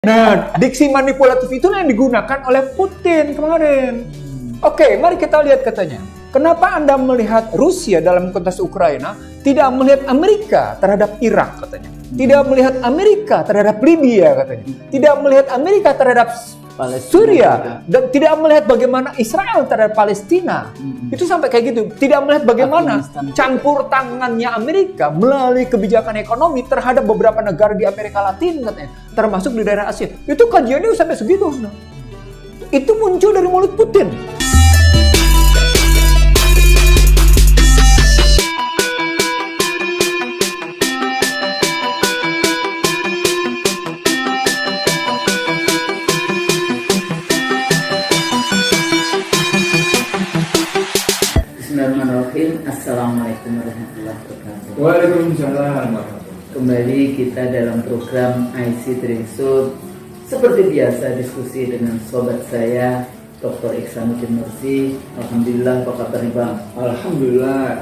Nah, diksi manipulatif itu yang digunakan oleh Putin kemarin. Oke, mari kita lihat katanya. Kenapa Anda melihat Rusia dalam konteks Ukraina tidak melihat Amerika terhadap Irak katanya? Tidak melihat Amerika terhadap Libya katanya. Tidak melihat Amerika terhadap Suriah dan tidak melihat bagaimana Israel terhadap Palestina. Itu sampai kayak gitu. Tidak melihat bagaimana campur tangannya Amerika melalui kebijakan ekonomi terhadap beberapa negara di Amerika Latin katanya, termasuk di daerah Asia. Itu kajiannya sampai segitu. Itu muncul dari mulut Putin. Bismillahirrahmanirrahim. Assalamualaikum warahmatullahi wabarakatuh. Waalaikumsalam. Kembali kita dalam program IC Trading. Seperti biasa diskusi dengan sobat saya Dr. Iksanuddin Nursi. Alhamdulillah, apa kabarnya Bang? Alhamdulillah.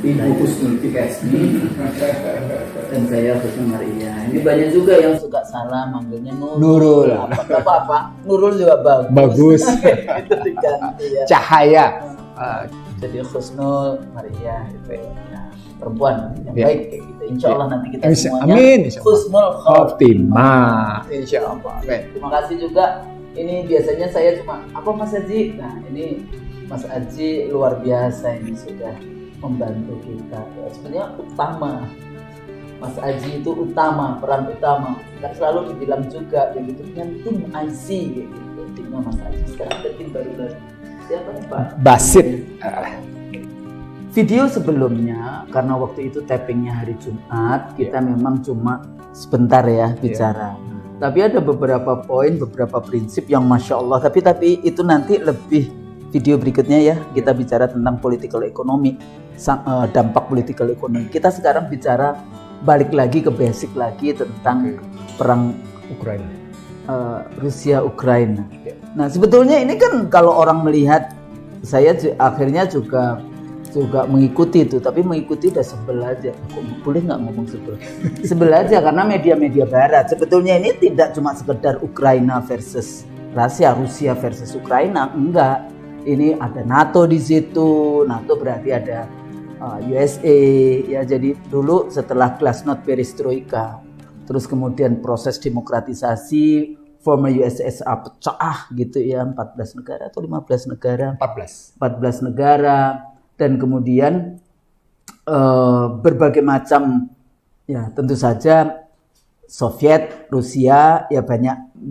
Ibu Husnul Fikes. Dan saya Husnul Maria. Ini banyak juga yang suka salah manggilnya Nurul. Apa? Nurul juga bagus. Itu diganti ya. Cahaya. Jadi Husnul Maria itu ya, perempuan yang Ya. baik kayak gitu. Insya Allah nanti kita semuanya Amin. Insya Allah. Husnul Khotimah. Insya Allah. Terima kasih juga. Ini biasanya saya cuma apa Mas Haji. Nah ini Mas Haji luar biasa, ini sudah membantu kita. Ya, sebenarnya utama. Mas Haji itu utama, peran utama. Kan selalu dibilang juga begitu dengan tim IC kayak gitu. Timnya Mas Haji. Sekarang ada tim baru. Siapa nih Pak? Basit. Video sebelumnya, karena waktu itu tappingnya hari Jumat, kita memang cuma sebentar ya bicara. Tapi ada beberapa poin, beberapa prinsip yang Masya Allah. Tapi itu nanti lebih video berikutnya ya. Kita bicara tentang political economy, dampak political economy. Kita sekarang bicara balik lagi ke basic lagi tentang perang Ukraina. Rusia Ukraina. Nah sebetulnya ini kan kalau orang melihat, saya akhirnya juga mengikuti itu, tapi mengikuti udah sebel aja. Kok boleh nggak ngomong sebel? Sebel aja karena media-media Barat. Sebetulnya ini tidak cuma sekedar Ukraina versus Rusia versus Ukraina, enggak. Ini ada NATO di situ. NATO berarti ada USA. Ya jadi dulu setelah Glasnost Perestroika, terus kemudian proses demokratisasi, former USSR pecah gitu ya, 14 negara atau 15 negara? 14 negara. Dan kemudian berbagai macam, ya tentu saja Soviet, Rusia ya banyak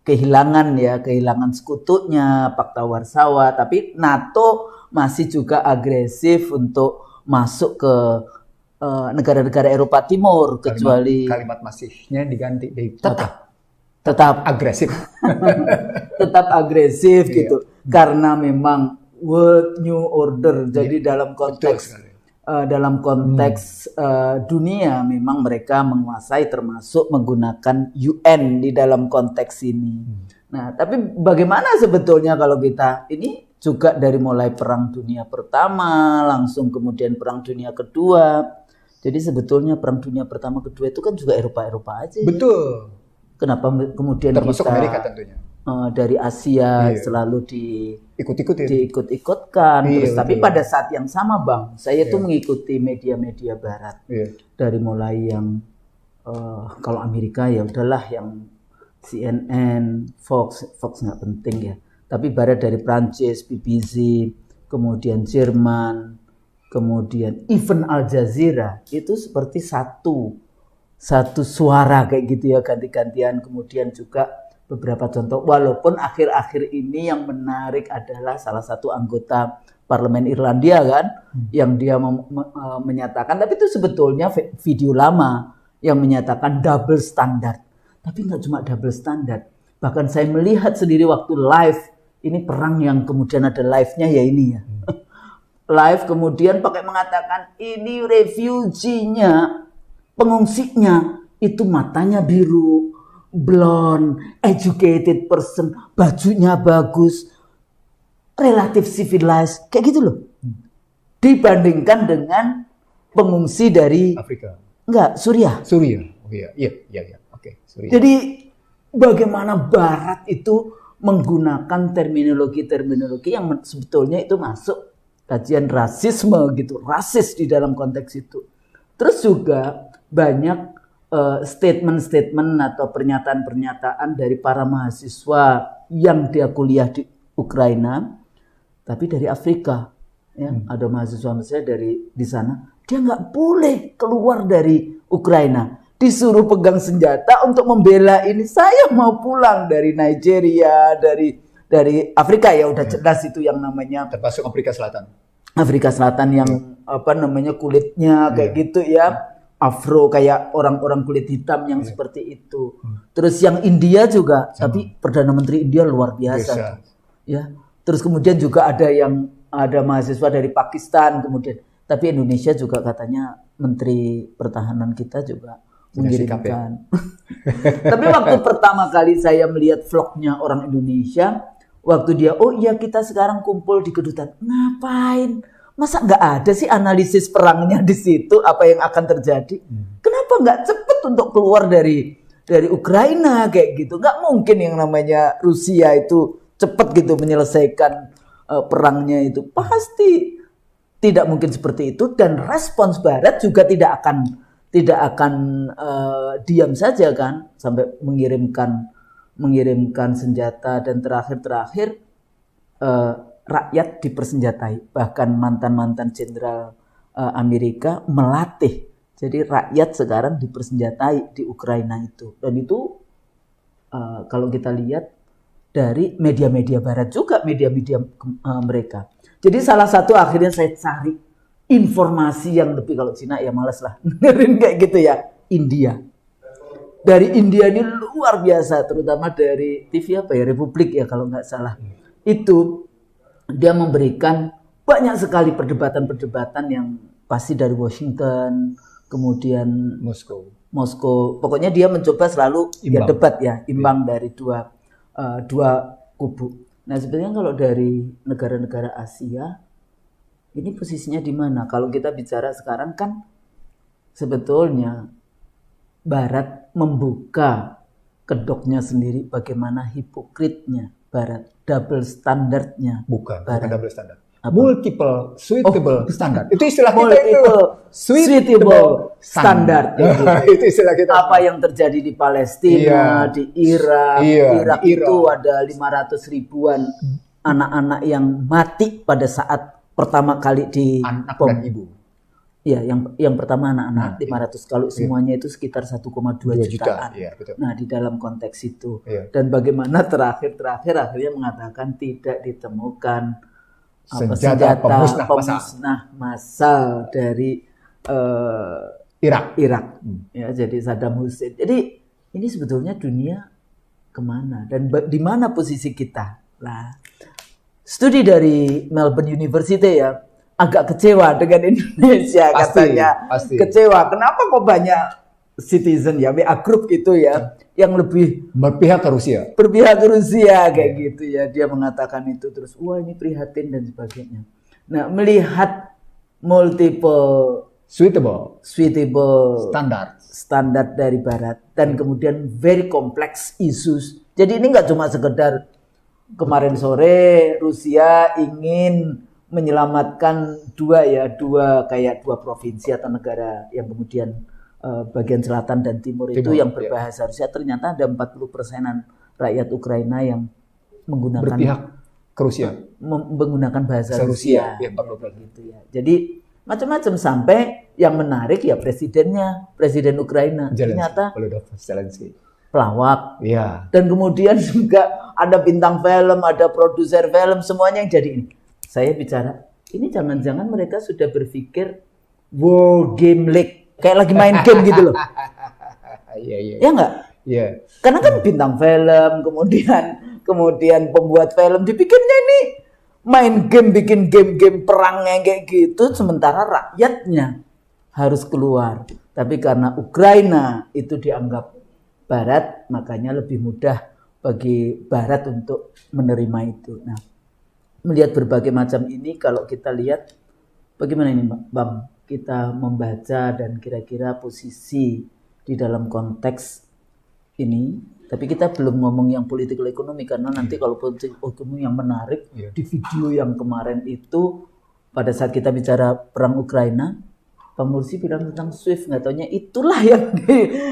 kehilangan sekutunya, Pakta Warsawa. Tapi NATO masih juga agresif untuk masuk ke negara-negara Eropa Timur, kecuali kalimat masihnya diganti dari tetap agresif. tetap agresif gitu. Karena memang World New Order. Jadi dalam konteks dunia memang mereka menguasai, termasuk menggunakan UN di dalam konteks ini. Nah, tapi bagaimana sebetulnya kalau kita ini juga dari mulai Perang Dunia Pertama, langsung kemudian Perang Dunia Kedua. Jadi sebetulnya Perang Dunia Pertama Kedua itu kan juga Eropa aja. Betul. Kenapa kemudian termasuk kita Amerika tentunya dari Asia selalu diikut-ikutkan terus. Tapi pada saat yang sama Bang, saya tuh mengikuti media-media Barat dari mulai yang kalau Amerika ya udahlah yang CNN, Fox nggak penting ya. Tapi Barat dari Prancis, BBC, kemudian Jerman, kemudian even Al Jazeera itu seperti satu suara kayak gitu ya, ganti-gantian. Kemudian juga beberapa contoh, walaupun akhir-akhir ini yang menarik adalah salah satu anggota parlemen Irlandia kan, yang dia menyatakan, tapi itu sebetulnya video lama yang menyatakan double standard. Tapi nggak cuma double standard, bahkan saya melihat sendiri waktu live, ini perang yang kemudian ada live-nya ya ini ya. Live kemudian pakai mengatakan ini refugee-nya, pengungsinya itu matanya biru, blonde, educated person, bajunya bagus, relatif civilized, kayak gitu loh. Dibandingkan dengan pengungsi dari Afrika. Suriah. Oh iya. Oke, Suriah. Jadi bagaimana Barat itu menggunakan terminologi-terminologi yang sebetulnya itu masuk kajian rasisme gitu, rasis di dalam konteks itu. Terus juga banyak statement-statement atau pernyataan-pernyataan dari para mahasiswa yang dia kuliah di Ukraina, tapi dari Afrika. Ya, ada mahasiswa saya di sana, dia nggak boleh keluar dari Ukraina, disuruh pegang senjata untuk membela ini. Saya mau pulang dari Nigeria, dari Afrika ya udah jelas itu yang namanya. Termasuk Afrika Selatan. Afrika Selatan yang kulitnya kayak gitu ya. Afro kayak orang-orang kulit hitam yang seperti itu. Terus yang India juga, tapi Perdana Menteri India luar biasa. Ya. Terus kemudian juga ada mahasiswa dari Pakistan kemudian. Tapi Indonesia juga katanya Menteri Pertahanan kita juga mengirimkan. Tapi waktu pertama kali saya melihat vlognya orang Indonesia, waktu dia, oh iya kita sekarang kumpul di kedutaan, ngapain? Masa nggak ada sih analisis perangnya di situ, apa yang akan terjadi? Kenapa nggak cepet untuk keluar dari Ukraina kayak gitu? Nggak mungkin yang namanya Rusia itu cepet gitu menyelesaikan perangnya itu. Pasti tidak mungkin seperti itu, dan respons Barat juga tidak akan diam saja kan, sampai mengirimkan senjata, dan terakhir rakyat dipersenjatai, bahkan mantan jenderal Amerika melatih. Jadi rakyat sekarang dipersenjatai di Ukraina itu, dan itu kalau kita lihat dari media-media Barat juga, media-media mereka. Jadi salah satu akhirnya saya cari informasi yang lebih, kalau Cina ya males lah dengerin kayak gitu ya. India, dari India ini luar biasa, terutama dari TV Republik ya kalau nggak salah. Itu dia memberikan banyak sekali perdebatan-perdebatan yang pasti dari Washington, kemudian Moskow. Pokoknya dia mencoba selalu ya debat ya, imbang dari dua kubu. Nah sebenarnya kalau dari negara-negara Asia ini posisinya di mana? Kalau kita bicara sekarang kan sebetulnya Barat membuka kedoknya sendiri, bagaimana hipokritnya Barat, double standardnya. Bukan double standard. Multiple suitable standard. Itu istilah kita itu. Suitable standard. Itu istilah kita. Apa yang terjadi di Palestina, di Irak. Irak itu ada 500 ribuan anak-anak yang mati pada saat pertama kali di anak dan ibu. Iya, yang pertama anak-anak 500, kalau semuanya itu sekitar 1,2 jutaan. Iya, betul. Nah, di dalam konteks itu. Iya. Dan bagaimana terakhir akhirnya mengatakan tidak ditemukan senjata pemusnah massal dari Irak. Ya, jadi Saddam Hussein. Jadi ini sebetulnya dunia kemana dan di mana posisi kita? Nah, studi dari Melbourne University ya, agak kecewa dengan Indonesia katanya. Pasti. Kecewa. Kenapa kok banyak citizen ya, WA group itu ya, yang lebih berpihak ke Rusia kayak gitu ya. Dia mengatakan itu terus, wah ini prihatin dan sebagainya. Nah, melihat multiple suitable standar dari Barat dan kemudian very complex issues. Jadi ini nggak cuma sekedar kemarin sore Rusia ingin menyelamatkan dua kayak dua provinsi atau negara yang kemudian bagian selatan dan timur itu yang berbahasa Rusia. Ternyata ada 40%-an rakyat Ukraina yang menggunakan berpihak ke Rusia, menggunakan bahasa Rusia gitu ya. Jadi macam-macam, sampai yang menarik ya presiden Ukraina ternyata pelawak. Ya. Dan kemudian juga ada bintang film, ada produser film, semuanya yang jadi ini. Saya bicara, ini jangan-jangan mereka sudah berpikir World Game League, kayak lagi main game gitu loh. Iya. Ya enggak? Iya. Karena kan bintang film, kemudian pembuat film dipikirnya ini main game, bikin game-game perangnya kayak gitu, sementara rakyatnya harus keluar. Tapi karena Ukraina itu dianggap Barat, makanya lebih mudah bagi Barat untuk menerima itu. Nah, melihat berbagai macam ini, kalau kita lihat bagaimana ini Bang, kita membaca dan kira-kira posisi di dalam konteks ini Tapi kita belum ngomong yang political ekonomi karena nanti kalau politik ekonomi yang menarik di video yang kemarin itu pada saat kita bicara perang Ukraina, Pak Mursi bilang tentang SWIFT, nggak taunya itulah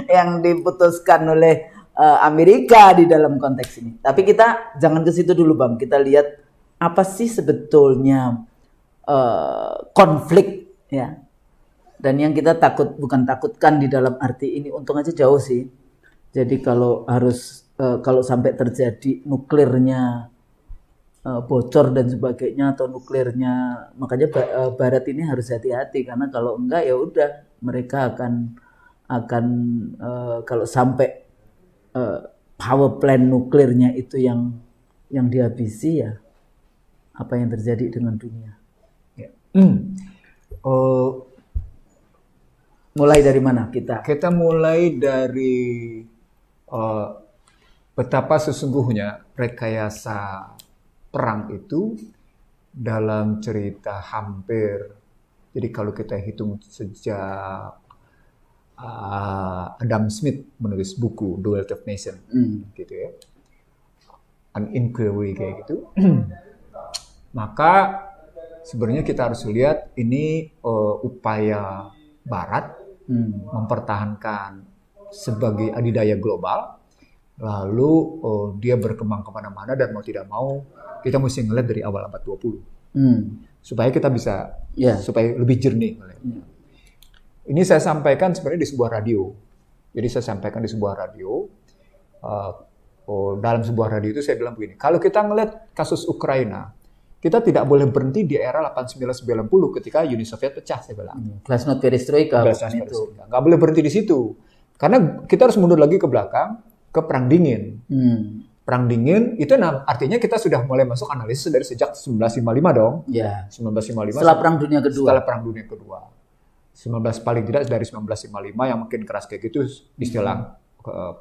yang diputuskan oleh Amerika di dalam konteks ini. Tapi kita jangan ke situ dulu Bang. Kita lihat apa sih sebetulnya konflik ya. Dan yang kita bukan takutkan di dalam arti ini, untung aja jauh sih. Jadi kalau sampai terjadi nuklirnya bocor dan sebagainya atau nuklirnya, makanya Barat ini harus hati-hati karena kalau enggak ya udah mereka akan kalau sampai power plant nuklirnya itu yang dihabisi ya apa yang terjadi dengan dunia. Ya. Mulai dari mana kita? Kita mulai dari betapa sesungguhnya rekayasa perang itu dalam cerita hampir, jadi kalau kita hitung sejak Adam Smith menulis buku The Wealth of Nation, gitu ya, An Inquiry kayak gitu, maka sebenarnya kita harus lihat ini upaya Barat mempertahankan sebagai adidaya global, lalu dia berkembang kemana-mana dan mau tidak mau kita mesti ngeliat dari awal abad 20 supaya kita bisa supaya lebih jernih. Ini saya sampaikan sebenarnya di sebuah radio. Jadi saya sampaikan di sebuah radio. Dalam sebuah radio itu saya bilang begini, kalau kita ngeliat kasus Ukraina, kita tidak boleh berhenti di era 89-90 ketika Uni Soviet pecah, saya bilang. Glasnost Perestroika. Nggak boleh berhenti di situ. Karena kita harus mundur lagi ke belakang, ke Perang Dingin. Perang Dingin itu artinya kita sudah mulai masuk analisis dari sejak 1955 dong. Ya. 1955. Setelah Perang Dunia Kedua. Setelah Perang Dunia Kedua. 19 paling tidak dari 1955 yang mungkin keras kayak gitu istilah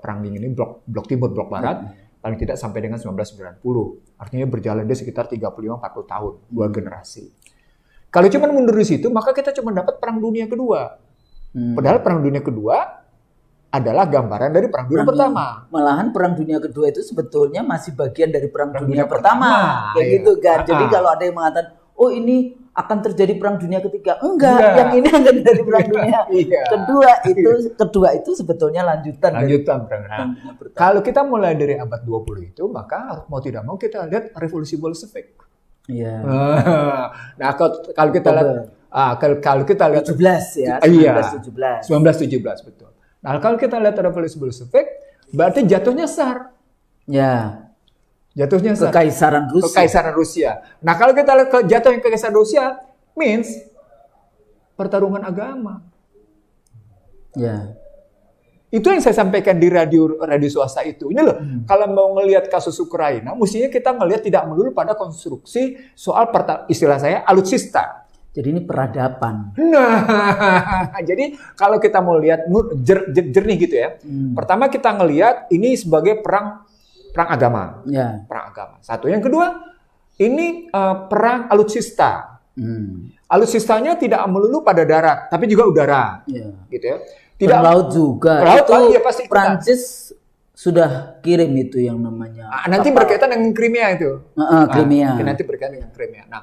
Perang Dingin ini blok timur, blok barat. Paling tidak sampai dengan 1990. Artinya berjalan dia sekitar 35-40 tahun, 2 generasi. Kalau cuma mundur di situ, maka kita cuma dapat Perang Dunia Kedua. Padahal Perang Dunia Kedua adalah gambaran dari Perang Dunia Pertama. Malahan Perang Dunia Kedua itu sebetulnya masih bagian dari Perang Dunia Pertama. Kayak gitu kan. Jadi kalau ada yang mengatakan, oh ini akan terjadi Perang Dunia Ketiga. Enggak. Yang ini akan terjadi Perang Dunia Kedua itu sebetulnya lanjutan dari Perang Dunia Pertama. Kalau kita mulai dari abad 20 itu, maka mau tidak mau kita lihat revolusi Bolshevik. Iya. Nah, kalau kita lihat 17 ya, 1917 betul. Nah, kalau kita lihat revolusi Bolshevik, berarti jatuhnya Tsar. Ya. Jatuhnya Kekaisaran Rusia. Nah, kalau kita lihat jatuhnya Kekaisaran Rusia, means pertarungan agama. Ya. Itu yang saya sampaikan di radio swasta itu. Ini loh, kalau mau ngelihat kasus Ukraina, mestinya kita ngelihat tidak melulu pada konstruksi soal istilah saya alutsista. Jadi ini peradaban. Nah, jadi kalau kita mau lihat jernih gitu ya. Pertama kita ngelihat ini sebagai perang agama. Ya. Perang agama. Satu. Yang kedua, ini perang alutsista. Alutsistanya tidak melulu pada darat, tapi juga udara. Ya. Gitu ya. Tidak laut juga. Laut ya pasti. Prancis sudah kirim itu yang namanya. Nanti berkaitan dengan Crimea itu. Crimea. Nanti berkaitan dengan Crimea. Nah,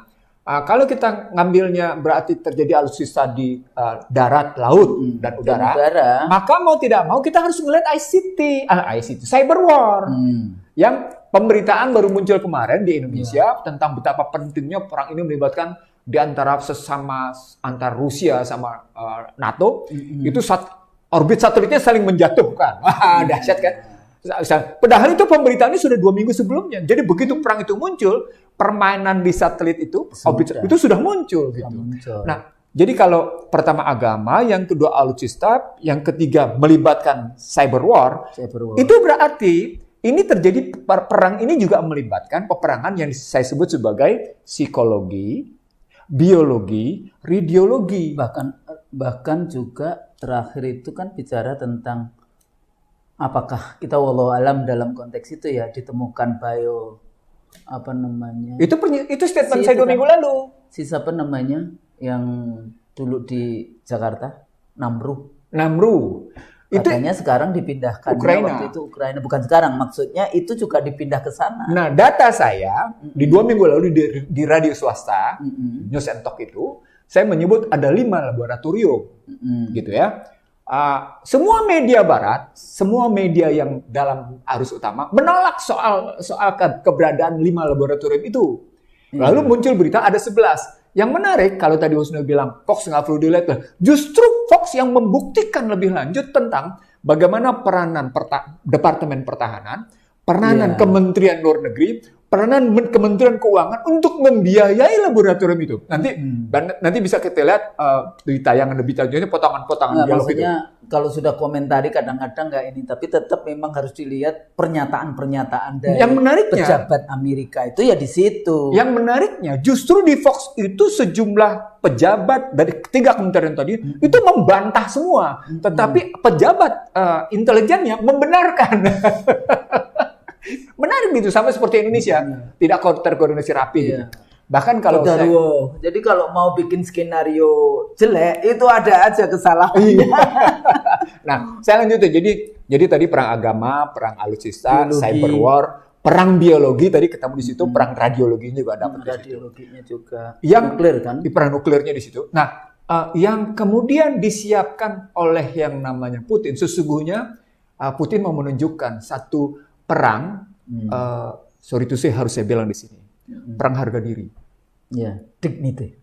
kalau kita ngambilnya berarti terjadi alutsista di darat, laut, dan udara, maka mau tidak mau kita harus melihat ICT, cyber war, yang pemberitaan baru muncul kemarin di Indonesia tentang betapa pentingnya perang ini melibatkan di antara antar Rusia sama NATO, itu orbit satelitnya saling menjatuhkan, dahsyat kan? Padahal itu pemberitaannya sudah 2 minggu sebelumnya. Jadi begitu perang itu muncul, permainan di satelit itu, itu sudah muncul. Gitu. Nah, jadi kalau pertama agama, yang kedua alutsista, yang ketiga melibatkan cyber war. Itu berarti ini terjadi perang ini juga melibatkan peperangan yang saya sebut sebagai psikologi, biologi, radiologi. Bahkan juga terakhir itu kan bicara tentang apakah kita wallahu alam dalam konteks itu ya ditemukan itu statement saya 2 minggu lalu. Siapa namanya yang dulu di Jakarta? Namru. Katanya sekarang dipindahkan Ukraina. waktu itu Ukraina, bukan sekarang, maksudnya itu juga dipindah ke sana. Nah, data saya di 2 minggu lalu di radio swasta, News and Talk itu, saya menyebut ada 5 laboratorium, gitu ya. Semua media Barat, semua media yang dalam arus utama menolak soal keberadaan 5 laboratorium itu. Lalu muncul berita ada 11. Yang menarik, kalau tadi Husnul bilang Fox nggak perlu dilihat lah, justru Fox yang membuktikan lebih lanjut tentang bagaimana peranan Departemen Pertahanan, peranan Kementerian Luar Negeri, peranan Kementerian Keuangan untuk membiayai laboratorium itu. Nanti bisa kita lihat di tayangan lebih lanjutnya potongan-potongan dialog itu. Maksudnya kalau sudah komentari kadang-kadang nggak ini, tapi tetap memang harus dilihat pernyataan-pernyataan dari yang menariknya, pejabat Amerika itu ya di situ. Yang menariknya justru di Fox itu sejumlah pejabat dari 3 kementerian tadi itu membantah semua, tetapi pejabat intelijennya membenarkan. Menarik gitu, sama seperti Indonesia, tidak terkoordinasi rapi gitu. Bahkan kalau jadi kalau mau bikin skenario jelek itu ada aja kesalahannya. Nah, saya lanjutin. Jadi tadi perang agama, perang alutsista, cyber war, perang biologi tadi ketemu di situ, perang radiologinya juga dapat di situ. Radiologinya juga. Yang nuklir kan? Di perang nuklirnya di situ. Nah, yang kemudian disiapkan oleh yang namanya Putin, sesungguhnya Putin mau menunjukkan satu perang, sorry to say harus saya bilang di sini, perang harga diri. Ya, dignity.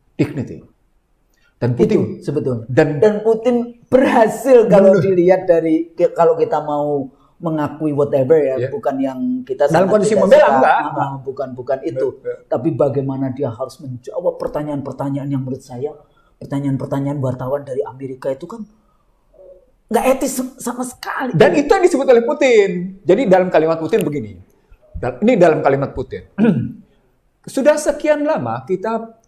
Dan Putin itu sebetulnya. Dan Putin berhasil kalau dilihat dari, kalau kita mau mengakui whatever ya, bukan yang kita dalam kondisi membela enggak. Bukan itu. Tapi bagaimana dia harus menjawab pertanyaan-pertanyaan yang menurut saya pertanyaan-pertanyaan wartawan dari Amerika itu kan nggak etis sama sekali. Dan itu yang disebut oleh Putin. Jadi dalam kalimat Putin begini. Ini dalam kalimat Putin. Sudah sekian lama kita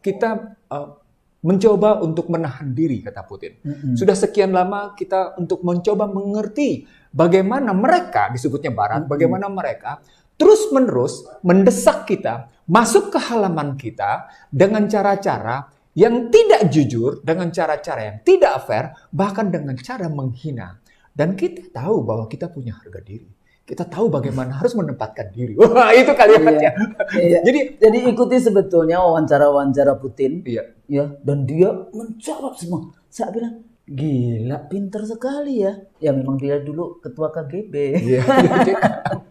mencoba untuk menahan diri, kata Putin. Sudah sekian lama kita untuk mencoba mengerti bagaimana mereka, disebutnya Barat, bagaimana mereka terus-menerus mendesak kita masuk ke halaman kita dengan cara-cara yang tidak jujur, dengan cara-cara yang tidak fair, bahkan dengan cara menghina. Dan kita tahu bahwa kita punya harga diri. Kita tahu bagaimana harus menempatkan diri. Wah, itu kalimatnya. Iya. Jadi ikuti sebetulnya wawancara Putin. Iya. Ya, dan dia menjawab semua. Saya bilang, gila, pinter sekali ya. Ya memang dia dulu ketua KGB. Iya.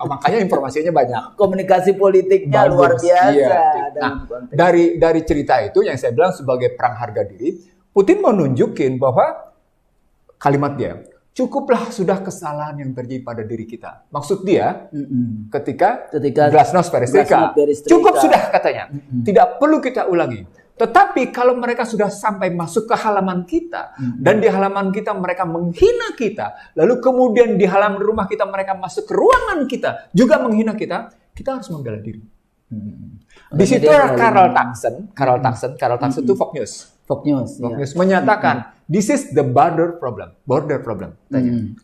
Makanya informasinya banyak. Komunikasi politiknya luar biasa. Iya. Nah, dari cerita itu yang saya bilang sebagai perang harga diri, Putin mau nunjukin bahwa kalimat dia, cukuplah sudah kesalahan yang terjadi pada diri kita. Maksud dia, ketika Glasnost Perestroika, cukup sudah katanya. Tidak perlu kita ulangi. Tetapi kalau mereka sudah sampai masuk ke halaman kita, dan di halaman kita mereka menghina kita, lalu kemudian di halaman rumah kita mereka masuk ke ruangan kita, juga menghina kita, kita harus membela diri. Di situ Carl Tuchson itu Fox News menyatakan, this is the border problem.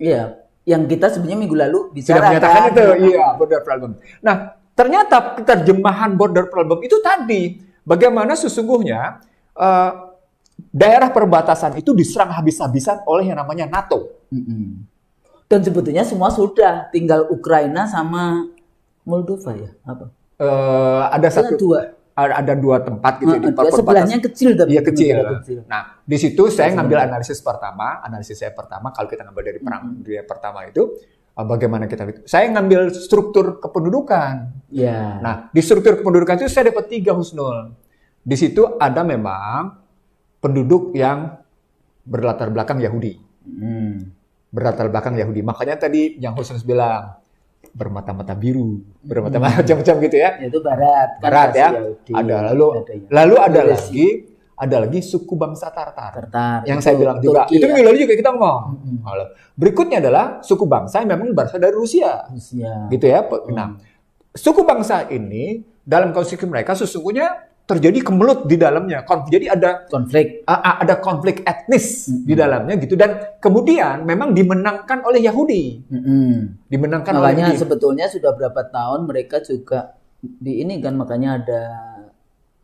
Iya, yang kita sebenarnya minggu lalu sudah menyatakan itu, border problem. Nah, ternyata terjemahan border problem itu tadi, bagaimana sesungguhnya daerah perbatasan itu diserang habis-habisan oleh yang namanya NATO. Dan sebetulnya semua sudah, tinggal Ukraina sama Moldova ya, apa? Ada dua tempat gitu di perbatasan. Sebelahnya kecil tapi kecil. Nah, di situ saya ngambil analisis saya pertama kalau kita ngambil dari perang dunia pertama itu bagaimana saya ngambil struktur kependudukan. Nah, di struktur kependudukan itu saya dapat 3 Husnul. Di situ ada memang penduduk yang berlatar belakang Yahudi. Makanya tadi yang Husnul bilang bermata-mata biru, bermata-macam gitu ya. Itu Barat ya. Yahudi. Lalu ada lagi suku bangsa Tartar. Yang saya bilang juga. Itu minggu lalu juga kita ngomong. Berikutnya adalah suku bangsa yang memang berasal dari Rusia. Gitu ya. Nah, suku bangsa ini dalam konflik mereka sesungguhnya terjadi kemelut di dalamnya. Jadi ada konflik etnis di dalamnya gitu, dan kemudian memang dimenangkan oleh Yahudi. Makanya sebetulnya sudah berapa tahun mereka juga di ini kan, makanya ada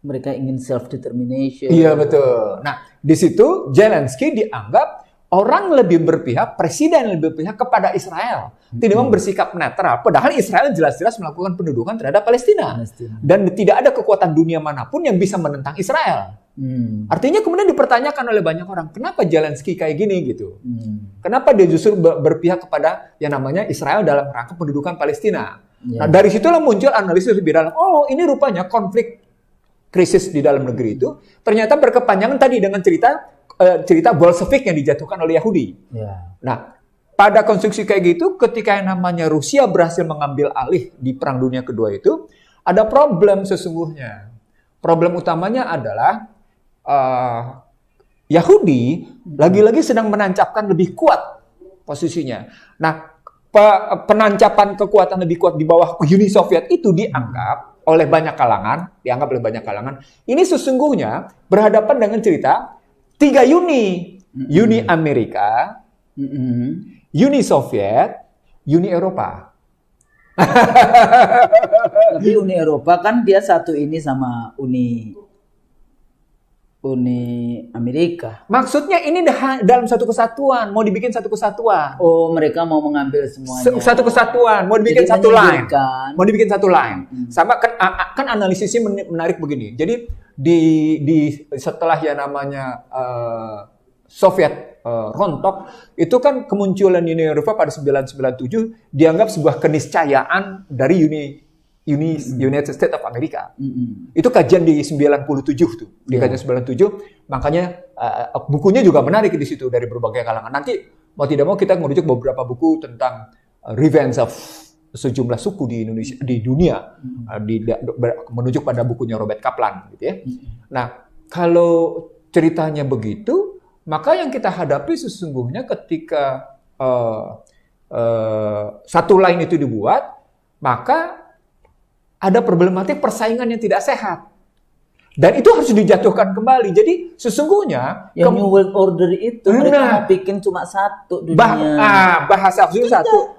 mereka ingin self determination. Iya betul. Nah, di situ Zelensky dianggap orang lebih berpihak, presiden lebih berpihak kepada Israel, tidak bersikap netral. Padahal Israel jelas-jelas melakukan pendudukan terhadap Palestina. Dan tidak ada kekuatan dunia manapun yang bisa menentang Israel. Artinya kemudian dipertanyakan oleh banyak orang, kenapa Zelensky kayak gini gitu? Kenapa dia justru berpihak kepada yang namanya Israel dalam rangka pendudukan Palestina? Nah, dari situlah muncul analisis lebih dalam. Oh, ini rupanya konflik krisis di dalam negeri itu ternyata berkepanjangan tadi dengan cerita Bolshevik yang dijatuhkan oleh Yahudi. Nah, pada konstruksi kayak gitu, ketika yang namanya Rusia berhasil mengambil alih di Perang Dunia Kedua itu, ada problem sesungguhnya. Problem utamanya adalah Yahudi lagi-lagi sedang menancapkan lebih kuat posisinya. Nah, penancapan kekuatan lebih kuat di bawah Uni Soviet itu dianggap oleh banyak kalangan, ini sesungguhnya berhadapan dengan cerita 3 Uni. Uni Amerika, Uni Soviet, Uni Eropa. Tapi Uni Eropa kan dia satu ini sama Uni Amerika. Maksudnya ini dalam satu kesatuan, mau dibikin satu kesatuan. Oh, mereka mau mengambil semuanya. Satu kesatuan, mau dibikin satu line. Mau dibikin satu line. Sama kan analisisnya menarik begini. Jadi di setelah yang namanya Soviet rontok, itu kan kemunculan Uni Eropa pada 1997 dianggap sebuah keniscayaan dari United States of America. Itu kajian di 97 tuh. Di kajian 97, makanya bukunya juga menarik di situ dari berbagai kalangan. Nanti mau tidak mau kita merujuk beberapa buku tentang revenge of sejumlah suku di Indonesia, di dunia, menunjuk pada bukunya Robert Kaplan gitu ya. Nah, kalau ceritanya begitu, maka yang kita hadapi sesungguhnya ketika satu line itu dibuat, maka ada problematik persaingan yang tidak sehat. Dan itu harus dijatuhkan kembali. Jadi sesungguhnya yang New World Order itu mereka mau bikin cuma satu dunia. Bahasa absolut satu.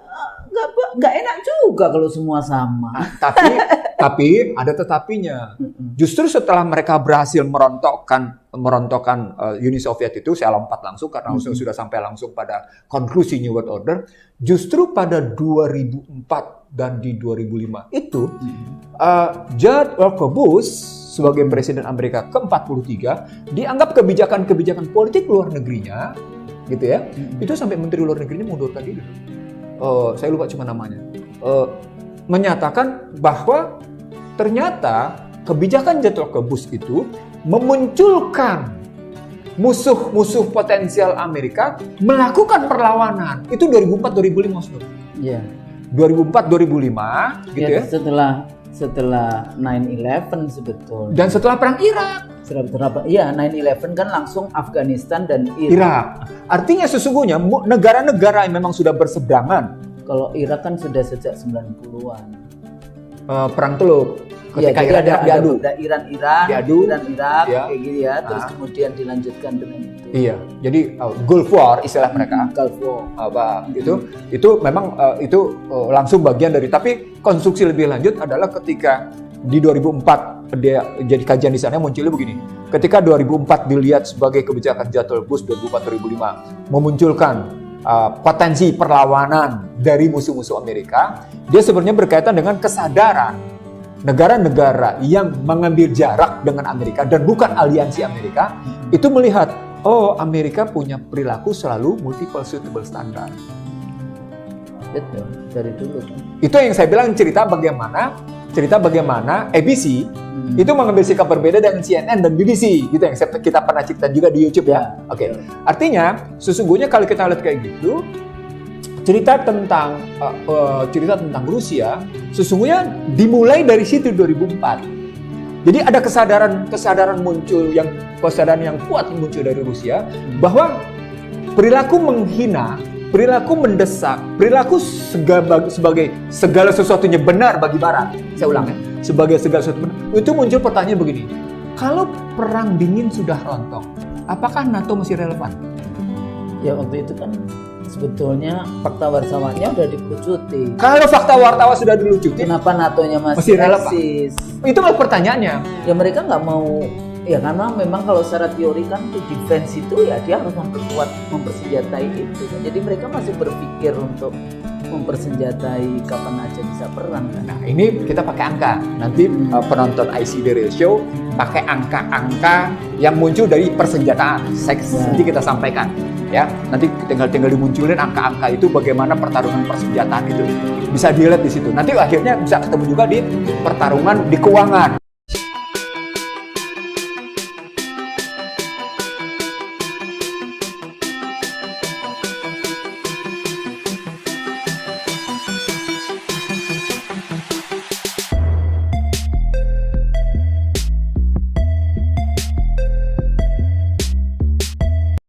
Nggak enak juga kalau semua sama. Tapi ada tetapinya. Justru setelah mereka berhasil merontokkan Uni Soviet itu, saya lompat langsung karena sudah sampai langsung pada konklusi New World Order. Justru pada 2004 dan di 2005 itu George Walker Bush sebagai Presiden Amerika ke-43 dianggap kebijakan-kebijakan politik luar negerinya, gitu ya, itu sampai Menteri Luar Negerinya mengundurkan diri. Saya lupa cuma namanya. Menyatakan bahwa ternyata kebijakan George Walker Bush itu memunculkan musuh-musuh potensial Amerika melakukan perlawanan. Itu 2004-2005 maksudnya. Iya. 2004-2005 gitu ya. Setelah 9/11 sebetulnya. Dan setelah perang Irak. Iya, 9/11 kan langsung Afghanistan dan Irak. Artinya sesungguhnya negara-negara yang memang sudah berseberangan. Kalau Irak kan sudah sejak 90-an. Perang Teluk. Ketika Iran diadu. Iran-Irak kayak gitu ya. Terus kemudian dilanjutkan dengan itu. Iya. Jadi Gulf War istilah mereka. Gulf War. Itu memang itu langsung bagian dari, tapi konstruksi lebih lanjut adalah ketika di 2004 dia jadi kajian di sana munculnya begini. Ketika 2004 dilihat sebagai kebijakan George Bush 2004-2005 memunculkan potensi perlawanan dari musuh-musuh Amerika, dia sebenarnya berkaitan dengan kesadaran negara-negara yang mengambil jarak dengan Amerika dan bukan aliansi Amerika itu melihat, oh, Amerika punya perilaku selalu multiple suitable standard. Betul, dari dulu. Itu yang saya bilang cerita bagaimana ABC itu mengambil sikap berbeda dengan CNN dan BBC, gitu yang kita pernah cerita juga di YouTube ya. Oke. Artinya sesungguhnya kalau kita lihat kayak gitu, cerita tentang Rusia sesungguhnya dimulai dari situ 2004. Jadi ada kesadaran yang kuat muncul dari Rusia bahwa perilaku menghina, perilaku mendesak, perilaku sebagai segala sesuatunya benar bagi Barat. Saya ulang ya, sebagai segala sesuatu benar. Itu muncul pertanyaan begini: kalau perang dingin sudah rontok, apakah NATO masih relevan? Ya waktu itu kan sebetulnya fakta wartawannya udah dilucuti. Kalau fakta wartawan sudah dilucuti, kenapa NATO-nya masih relevan? eksis? Itu pertanyaannya. Ya mereka nggak mau Ya karena memang kalau secara teori kan untuk defense itu ya dia harus mempersenjatai itu. Jadi mereka masih berpikir untuk mempersenjatai kapan aja bisa perang kan. Nah ini kita pakai angka. Nanti penonton ICD Ratio pakai angka-angka yang muncul dari persenjataan seks. Nanti kita sampaikan. Ya, nanti tinggal dimunculin angka-angka itu bagaimana pertarungan persenjataan itu bisa dilihat di situ. Nanti akhirnya bisa ketemu juga di pertarungan di keuangan.